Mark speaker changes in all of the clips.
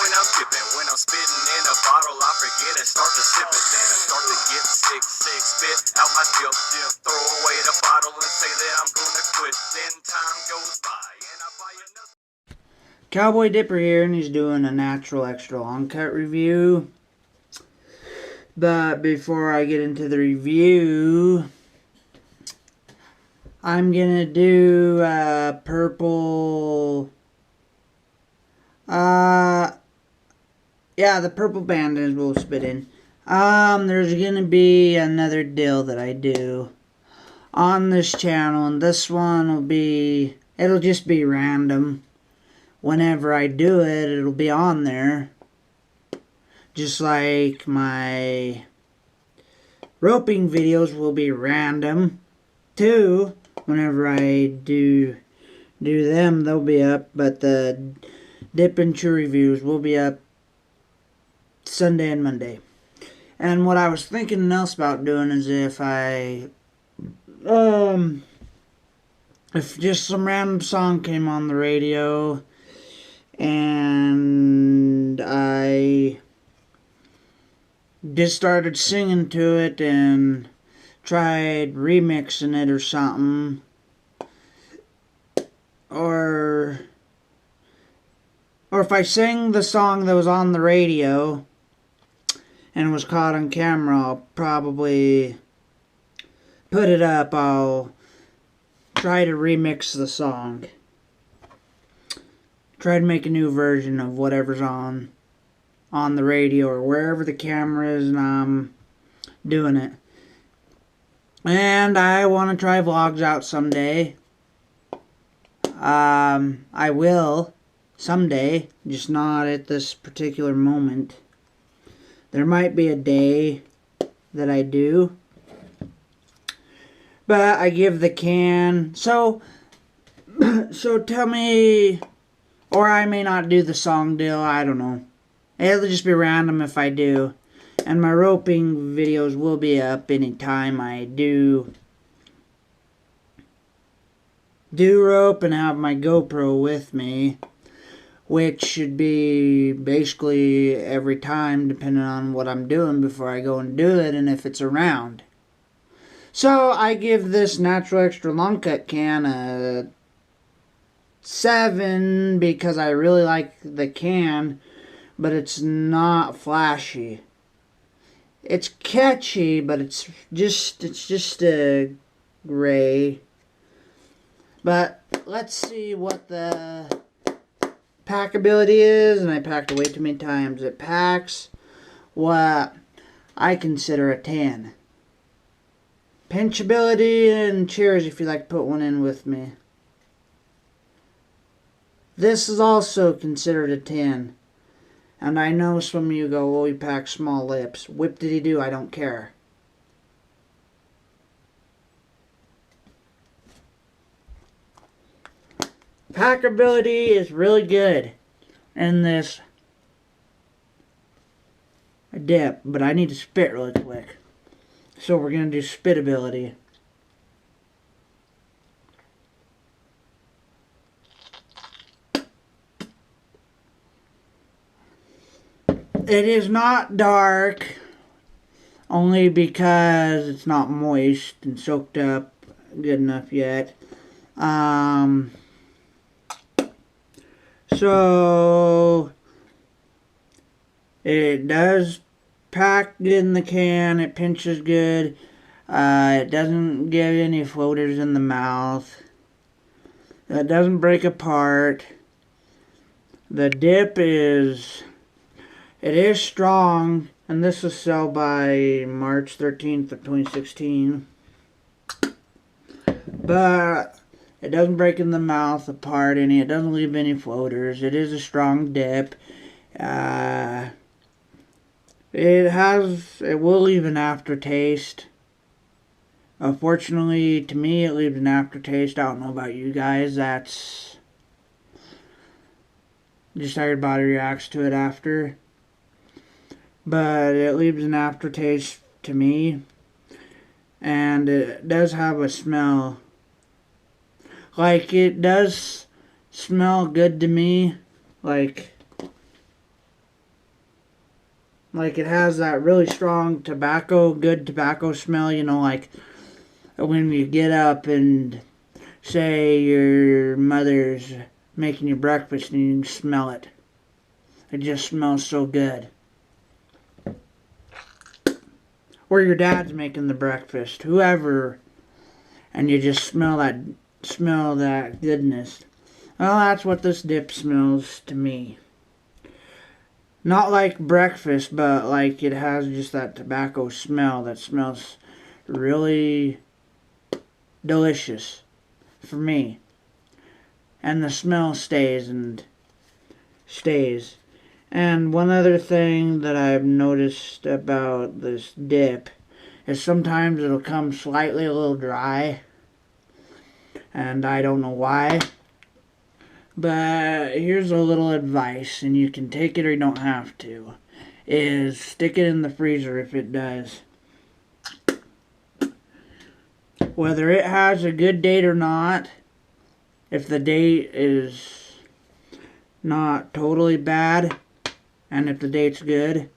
Speaker 1: when I'm dipping, when I'm spitting in a bottle, I forget and start to sip it. Then I start to get sick, spit out my dip, throw away the bottle and say that I'm gonna quit. Then time goes by and I buy another.
Speaker 2: Cowboy Dipper here, and he's doing a natural extra long cut review. But before I get into the review, I'm gonna do purple. Yeah, the purple bandanas will spit in. There's gonna be another deal that I do on this channel, and this one will be, it'll just be random. Whenever I do it, it'll be on there. Just like my roping videos will be random too. Whenever I do them, they'll be up. But the dip and chew reviews will be up Sunday and Monday. And what I was thinking else about doing is if just some random song came on the radio and I just started singing to it and tried remixing it or something, or if I sang the song that was on the radio and was caught on camera, I'll probably put it up. I'll try to remix the song. Try to make a new version of whatever's on the radio or wherever the camera is and I'm doing it. And I want to try vlogs out someday. I will someday, just not at this particular moment. There might be a day that I do. But I give the can. So tell me, or I may not do the song deal, I don't know. It'll just be random if I do. And my roping videos will be up anytime I do rope and have my GoPro with me, which should be basically every time depending on what I'm doing before I go and do it and if it's around. So I give this natural extra long cut can a 7 because I really like the can, but it's not flashy. It's catchy, but it's just a gray. But let's see what the packability is, and I packed it way too many times. It packs what I consider a 10. Pinchability, and cheers if you'd like to put one in with me. This is also considered a 10. And I know some of you go, oh, he packs small lips. Whip did he do? I don't care. Packability is really good in this dip, but I need to spit really quick. So we're going to do spitability. It is not dark, only because it's not moist and soaked up good enough yet. So it does pack good in the can. It pinches good. It doesn't give any floaters in the mouth. It doesn't break apart. The dip is... It is strong, and this was sold by March 13th of 2016. But it doesn't break in the mouth apart any. It doesn't leave any floaters. It is a strong dip. It will leave an aftertaste. Unfortunately, to me, it leaves an aftertaste. I don't know about you guys. That's just how your body reacts to it after. But it leaves an aftertaste to me. And it does have a smell. Like, it does smell good to me. Like, Like it has that really strong good tobacco smell, you know, like when you get up and say your mother's making you breakfast and you can smell it. It just smells so good. Or your dad's making the breakfast, whoever, and you just smell that goodness. Well, that's what this dip smells to me. Not like breakfast, but like it has just that tobacco smell that smells really delicious for me. And the smell stays and stays. And one other thing that I've noticed about this dip is sometimes it'll come slightly a little dry. And I don't know why. But here's a little advice, and you can take it or you don't have to, is stick it in the freezer if it does. Whether it has a good date or not, if the date is not totally bad, and if the date's good,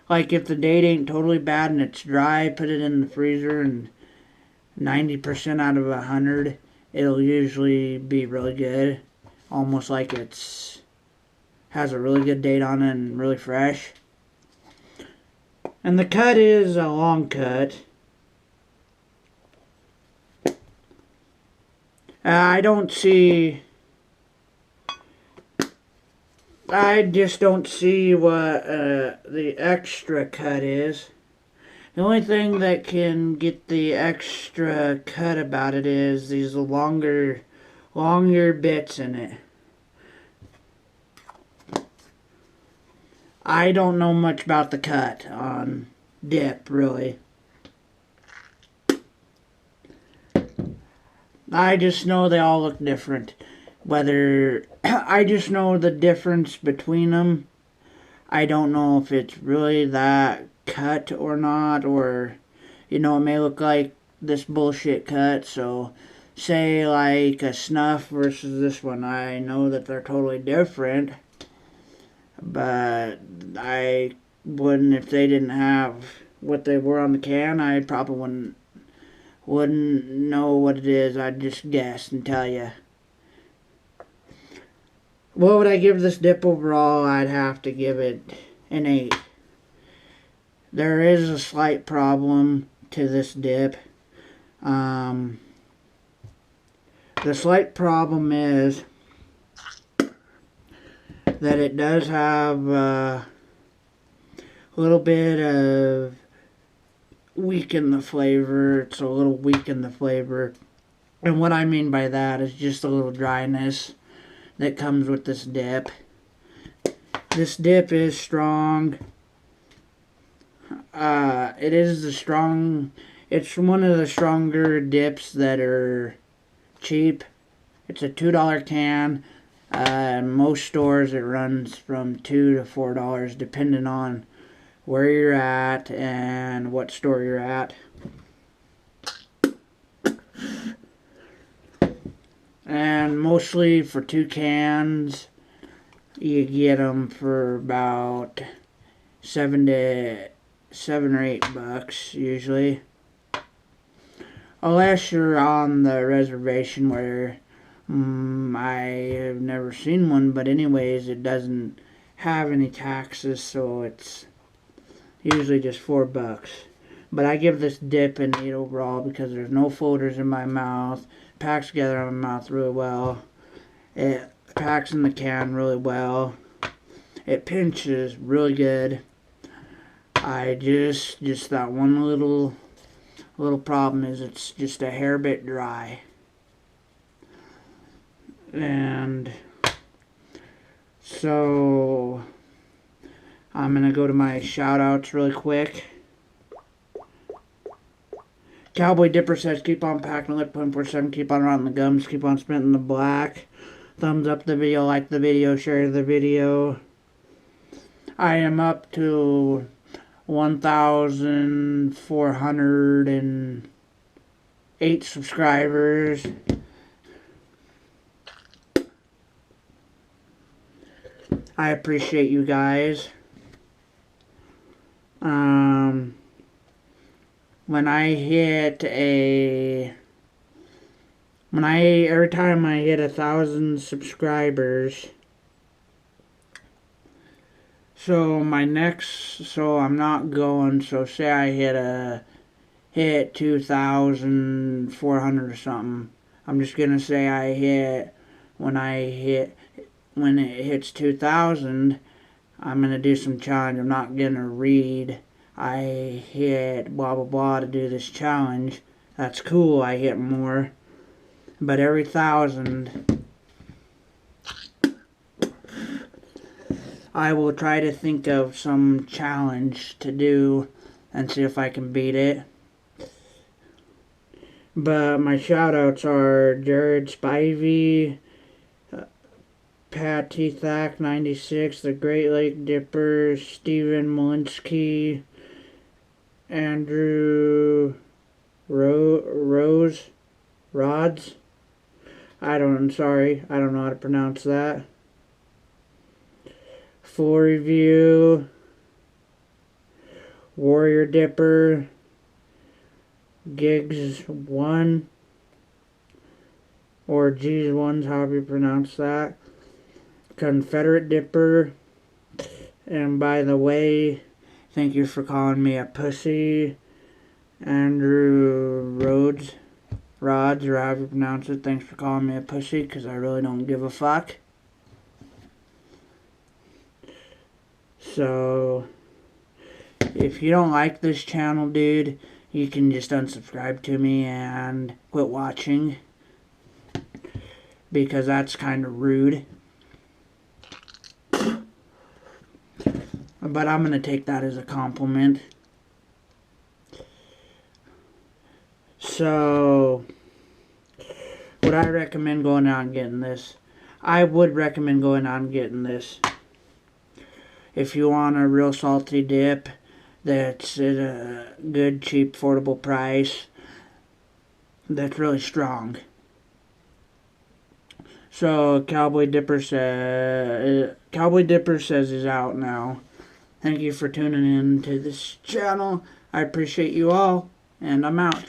Speaker 2: like if the date ain't totally bad and it's dry, put it in the freezer, and 90% out of 100, it'll usually be really good. Almost like it's has a really good date on it and really fresh. And the cut is a long cut. I just don't see what the extra cut is. The only thing that can get the extra cut about it is these longer bits in it. I don't know much about the cut on dip, really. I just know they all look different. I just know the difference between them. I don't know if it's really that cut or not, or, you know, it may look like this bullshit cut, so say like a snuff versus this one, I know that they're totally different, but I wouldn't, if they didn't have what they were on the can, I probably wouldn't know what it is. I'd just guess and tell you. What would I give this dip overall? I'd have to give it an 8. There is a slight problem to this dip. The slight problem is that it does have a little bit of weaken the flavor. It's a little weak in the flavor. And what I mean by that is just a little dryness that comes with this dip. This dip is strong. It's one of the stronger dips that are cheap. It's a $2 can. In most stores it runs from $2 to $4 depending on where you're at and what store you're at. And mostly for 2 cans, you get them for about $7 or $8 usually. Unless you're on the reservation where I have never seen one, but anyways, it doesn't have any taxes, so it's usually just $4. But I give this dip an 8 overall because there's no floaters in my mouth. Packs together in my mouth really well. It packs in the can really well. It pinches really good. I just that one little problem is it's just a hair bit dry. And so I'm gonna go to my shout outs really quick. Cowboy Dipper says, keep on packing lip 0.47, keep on rotting the gums, keep on spitting the black. Thumbs up the video, like the video, share the video. I am up to 1,408 subscribers. I appreciate you guys. when I hit a... every time I hit 1,000 subscribers... So I'm not going, so say I hit 2,400 or something. I'm just gonna say when it hits 2,000, I'm gonna do some challenge. I'm not gonna read I hit blah blah blah to do this challenge. That's cool, I hit more. But every 1,000, I will try to think of some challenge to do and see if I can beat it. But my shoutouts are Jared Spivey, Pat T. Thack 96, The Great Lake Dipper, Steven Molinsky, Andrew Rods. I'm sorry, I don't know how to pronounce that. Full Review, Warrior Dipper, Gigs 1, or G's 1, however you pronounce that, Confederate Dipper, and by the way, thank you for calling me a pussy, Andrew Rods, or however you pronounce it, thanks for calling me a pussy, because I really don't give a fuck. So, if you don't like this channel, dude, you can just unsubscribe to me and quit watching, because that's kind of rude. But I'm going to take that as a compliment. So, would I recommend going out and getting this? I would recommend going out and getting this. If you want a real salty dip that's at a good, cheap, affordable price, that's really strong. So Cowboy Dipper says is out now. Thank you for tuning in to this channel. I appreciate you all, and I'm out.